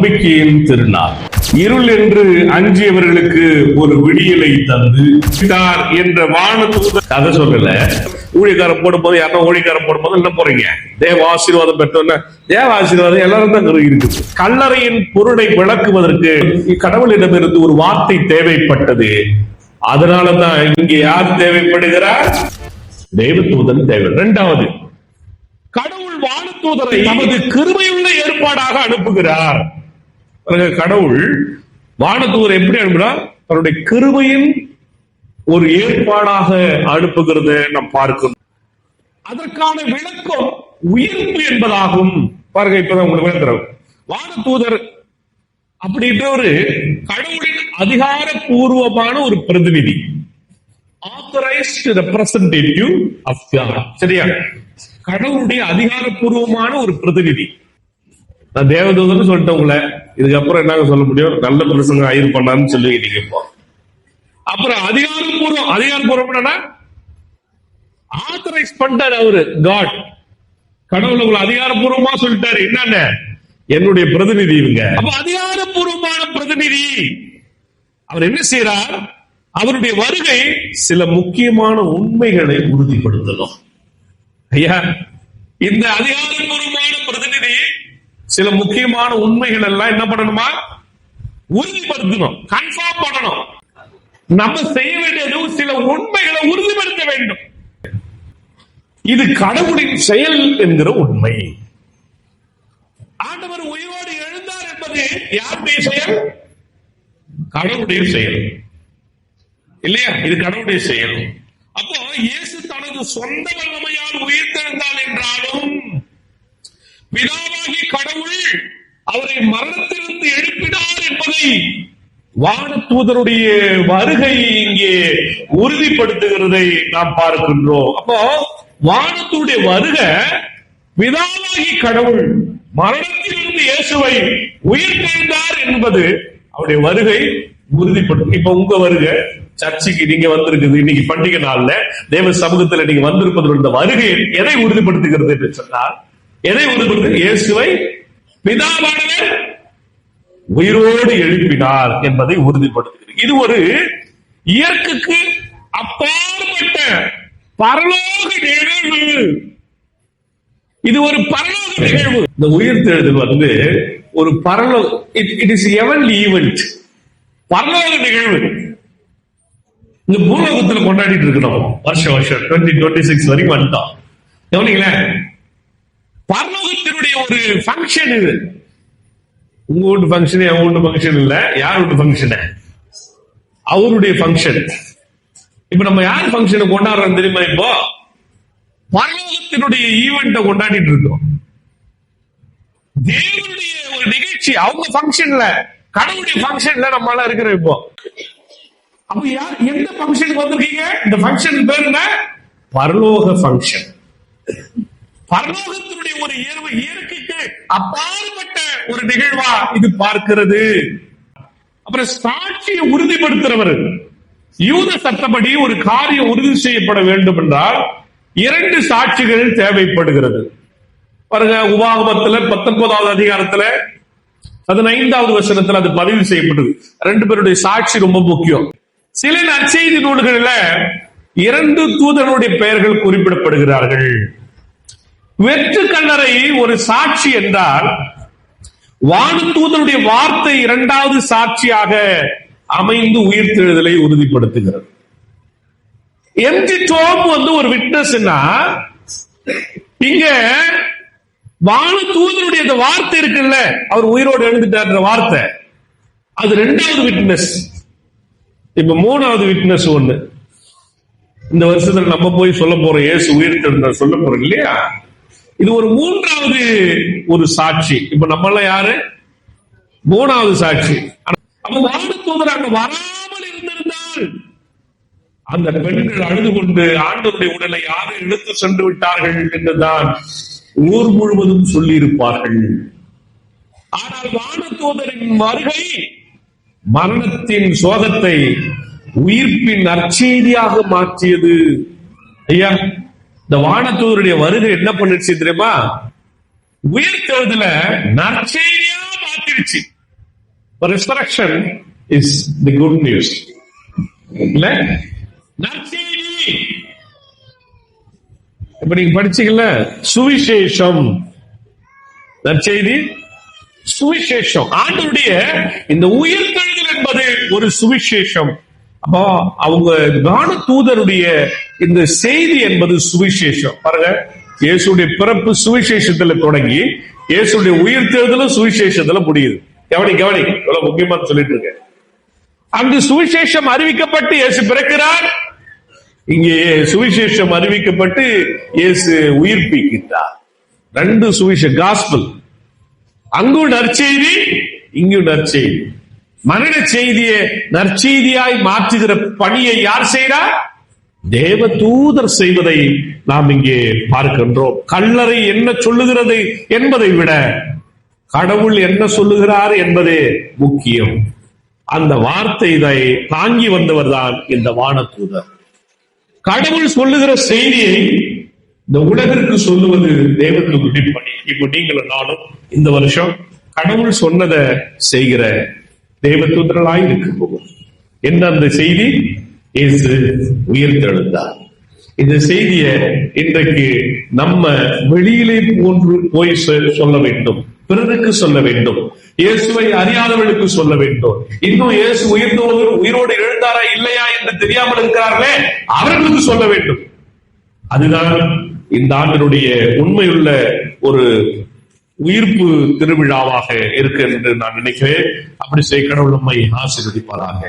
நம்பிக்கையின் திருநாள். இருள் என்று அஞ்சியவர்களுக்கு ஒரு விடியலை தந்து என்ற வானதூதர் கதை சொல்லல. ஊழியக்காரன் போடும்போது யாரோ ஊழியக்காரன் போடும்போது என்ன போறீங்க, தேவ ஆசீர்வாதம் பெற்றோன்னா தேவ ஆசீர்வாதம் எல்லாரும் தான் இருக்குது. கல்லறையின் பொருளை விளக்குவதற்கு கடவுளிடமிருந்து ஒரு வார்த்தை தேவைப்பட்டது. அதனாலதான் இங்கே யார் தேவைப்படுகிறார்? தேவதூதன் தேவை. இரண்டாவது, கடவுள் வானதூதரை நமது கிருபையுள்ள ஏற்பாடாக அனுப்புகிறார். கடவுள் வானதூதரை எப்படி அனுப்புகிறார்? தன்னுடைய கிருபையின் ஒரு ஏற்பாடாக அனுப்புகிறத நாம் பார்க்கணும். அதற்கான விளக்கம் உயிர்ப்பு என்பதாகும். பாருங்க, இப்பதான் உங்களுக்கு விளக்குறோம். வானதூதர் அப்படின்ற ஒரு கடவுளின் அதிகாரப்பூர்வமான ஒரு பிரதிநிதி, ஆத்தரைஸ்ட் ரெப்ரசன்டேட்டிவ் ஆஃப் காட். சரியா? கடவுளுடைய அதிகாரப்பூர்வமான ஒரு பிரதிநிதி. நான் தேவதூதன் சொல்லிட்டேன் உங்களை, இதுக்கப்புறம் என்ன சொல்ல முடியும்? நல்ல பிரசங்க ஆயிரம் பண்ணான்னு சொல்லிக்கிட்டீங்க. இப்போ அப்புறம் அதிகாரப்பூர்வம் ஆத்தரைஸ் பண்றாரு அவரு, காட். கடவுள் உங்களை அதிகாரப்பூர்வமா சொல்லிட்டாரு. என்னென்ன? என்னுடைய பிரதிநிதி இவங்க. அப்ப அதிகாரப்பூர்வமான பிரதிநிதி அவர் என்ன செய்யறார்? அவருடைய வருகை சில முக்கியமான உண்மைகளை உறுதிப்படுத்தணும். ஐயா, இந்த அதிகாரப்பூர்வமான பிரதிநிதி சில முக்கியமான உண்மைகள் எல்லாம் என்ன பண்ணணுமா? உறுதிப்படுத்தணும், கன்ஃபார்ம் பண்ணணும். நம்ம செய்ய வேண்டியது சில உண்மைகளை உறுதிப்படுத்த வேண்டும். இது கடவுளின் செயல் என்கிற உண்மை. ஆண்டவர் உயிரோடு எழுந்தார் என்பது யாருடைய செயல்? கடவுளுடைய செயல் இல்லையா? இது கடவுளுடைய செயல். அப்போ இயேசு தனது சொந்த வல்லமையால் உயிர்த்தெழுந்தார் என்றாலும் பிதாவாகி கடவுள் அவரை மரணத்திலிருந்து எழுப்பினார் என்பதை வானதூதருடைய வருகை இங்கே உறுதிப்படுத்துகிறதை நாம் பார்க்கின்றோம். அப்போ வானத்துடைய வருகை, பிதாவாகி கடவுள் மரணத்திலிருந்து இயேசுவை உயிர்த்தெழுந்தார் என்பது அவருடைய வருகை உறுதிப்படுத்தும். இப்ப உங்க வருகை சர்ச்சைக்கு நீங்க வந்திருக்குது, இன்னைக்கு பண்டிகை நாள்ல தேவ சமூகத்தில் நீங்க வந்திருப்பது, இந்த வருகை எதை உறுதிப்படுத்துகிறது என்று சொன்னால், எதை உறுதிப்படுத்து? இயேசுவை பிதாவானவர் உயிரோடு எழுப்பினார் என்பதை உறுதிப்படுத்துகிறது. இது ஒரு இயற்கைக்கு அப்பாற்பட்ட பரலோக நிகழ்வு. இது ஒரு பரலோக நிகழ்வு. இந்த உயிர்த்தெழுதல் ஒரு பரலோக, இட் இஸ் ஹெவன்லி ஈவென்ட், பரலோக நிகழ்வு. இந்த பூலோகத்தில் கொண்டாடிட்டு இருக்கணும். வருஷம் 2026 வரைக்கும் வந்துட்டோம். கவனிங்களேன், பரலோகத்தினுடைய ஒரு ஃபங்க்ஷன் இது. உங்க வீட்டு ஃபங்க்ஷன், என் வீட்டு ஃபங்க்ஷன் இல்ல. யார் வீட்டு ஃபங்க்ஷன்? அவருடைய ஃபங்க்ஷன். இப்ப நம்ம யார் ஃபங்க்ஷனை கொண்டாடுறோம் தெரியுமா? இப்போ பரலோகத்தினுடைய ஈவெண்ட்டை கொண்டாடிட்டு இருக்கோம். தேவனுடைய ஒரு நிகழ்ச்சி, அவங்க ஃபங்க்ஷன்ல, கடவுளுடைய ஃபங்க்ஷன்ல நம்மளால இருக்கிறோம். இப்போ அப்ப யார் எந்த ஃபங்க்ஷனுக்கு வந்திருக்கீங்க? இந்த ஃபங்க்ஷன் பேர் என்ன? பரலோக ஃபங்க்ஷன். பரலோகத்தினுடைய ஒரு இயற்கைக்கு அப்பாற்பட்ட ஒரு நிகழ்வா இது பார்க்கிறது. அப்புறம் சாட்சியை உறுதிப்படுத்துறவர். யூத சட்டப்படி ஒரு காரியம் உறுதி செய்யப்பட வேண்டும் என்றால் 2 சாட்சிகள் தேவைப்படுகிறது. பாருங்க, உபாகமத்துல 19வது அதிகாரத்துல 15வது வசனத்துல அது பதிவு செய்யப்பட்டது. 2 பேருடைய சாட்சி ரொம்ப முக்கியம். சில நற்செய்தி நூல்களில் 2 தூதர்களுடைய பெயர்கள் குறிப்பிடப்படுகிறார்கள். வெற்று கல்லறை ஒரு சாட்சி என்றால், வானதூதருடைய வார்த்தை 2வது சாட்சியாக அமைந்து உயிர்த்தெழுதலை உறுதிப்படுத்துகிறது. எம்டி டோம் ஒரு விட்னஸ். இங்க வானதூதருடைய அந்த வார்த்தை இருக்குல்ல, அவர் உயிரோடு எழுந்துட்டார் வார்த்தை, அது 2வது விட்னஸ். இப்ப 3வது விட்னஸ் ஒண்ணு இந்த வருஷத்துல நம்ம போய் சொல்ல போறோம். இயேசு உயிர்த்தெழுந்தார் சொல்ல போறோம் இல்லையா? இது ஒரு 3வது ஒரு சாட்சி. இப்ப நம்ம எல்லாம் யாரு? 3வது சாட்சி. அப்ப வானதூதர் அங்க வராமல் இருந்திருந்தால் அந்த பெண்கள் அழுது கொண்டு ஆண்டவருடைய உடலை யாரும் இழுத்து சென்று விட்டார்கள் என்றுதான் ஊர் முழுவதும் சொல்லி இருப்பார்கள். ஆனால் வானதூதரின் வருகை மரணத்தின் சோகத்தை உயிர்ப்பின் நற்செய்தியாக மாற்றியது. ஐயா, இந்த வானதூதருடைய வருகை என்ன பண்ணிருச்சு தெரியுமா? உயிர்த்தெழுதல நற்செய்தியா மாத்தி மாறிடுச்சு. Resurrection is the good news. இல்ல நற்செய்தி. இப்ப நீங்க படிச்சீங்கல்ல, சுவிசேஷம். நற்செய்தி சுவிசேஷம். ஆண்டவருடைய இந்த உயிர்த்தெழுதல் என்பது ஒரு சுவிசேஷம். அப்போ அவங்க ஞான தூதருடைய இந்த செய்தி என்பது சுவிசேஷம். பாருங்க, இயேசுடைய பிறப்பு சுவிசேஷத்துல தொடங்கி இயேசுடைய உயிர்த்தெழுதலும் சுவிசேஷத்துல முடியுது. கவனி இவ்வளவு முக்கியமா சொல்லிட்டு இருக்க. அங்கு சுவிசேஷம் அறிவிக்கப்பட்டு இயேசு பிறக்கிறார், இங்கே சுவிசேஷம் அறிவிக்கப்பட்டு இயேசு உயிர்ப்பிக்கிறார். ரெண்டு சுவிசேஷம், காஸ்பல். அங்கும் நற்செய்தி, இங்கும் நற்செய்தி. மனித செய்தியை நற்செய்தியாய் மாற்றுகிற பணியை யார் செய்கிறார்? தேவ தூதர் செய்வதை நாம் இங்கே பார்க்கின்றோம். கல்லறை என்ன சொல்லுகிறது என்பதை விட கடவுள் என்ன சொல்லுகிறார் என்பதே முக்கியம். அந்த வார்த்தை தாங்கி வந்தவர் தான் இந்த வானதூதர். கடவுள் சொல்லுகிற செய்தியை இந்த உலகிற்கு சொல்லுவது தேவனுடைய பணி. இப்ப நீங்களும் நானும் இந்த வருஷம் கடவுள் சொன்னதை செய்கிற தேவதூதர்களாய் இருக்க போகும். என்ன அந்த செய்தி? இயேசு உயிர்த்தெழுந்தார். இந்த செய்தியை இன்றைக்கு நம்ம வெளியிலே போன்று போய் சொல்ல வேண்டும், பிறருக்கு சொல்ல வேண்டும், இயேசுவை அறியாதவர்களுக்கு சொல்ல வேண்டும். இன்னும் இயேசு உயிரோடு எழுந்தாரா இல்லையா என்று தெரியாமல் இருக்கிறார்களே, அவர்களுக்கு சொல்ல வேண்டும். அதுதான் இந்த ஆண்டினுடைய உண்மையுள்ள ஒரு உயிர்ப்பு திருவிழாவாக இருக்கு என்று நான் நினைக்கிறேன். அப்படி செய்ய கடவுள் நம்மை ஆசீர்வதிப்பாராக.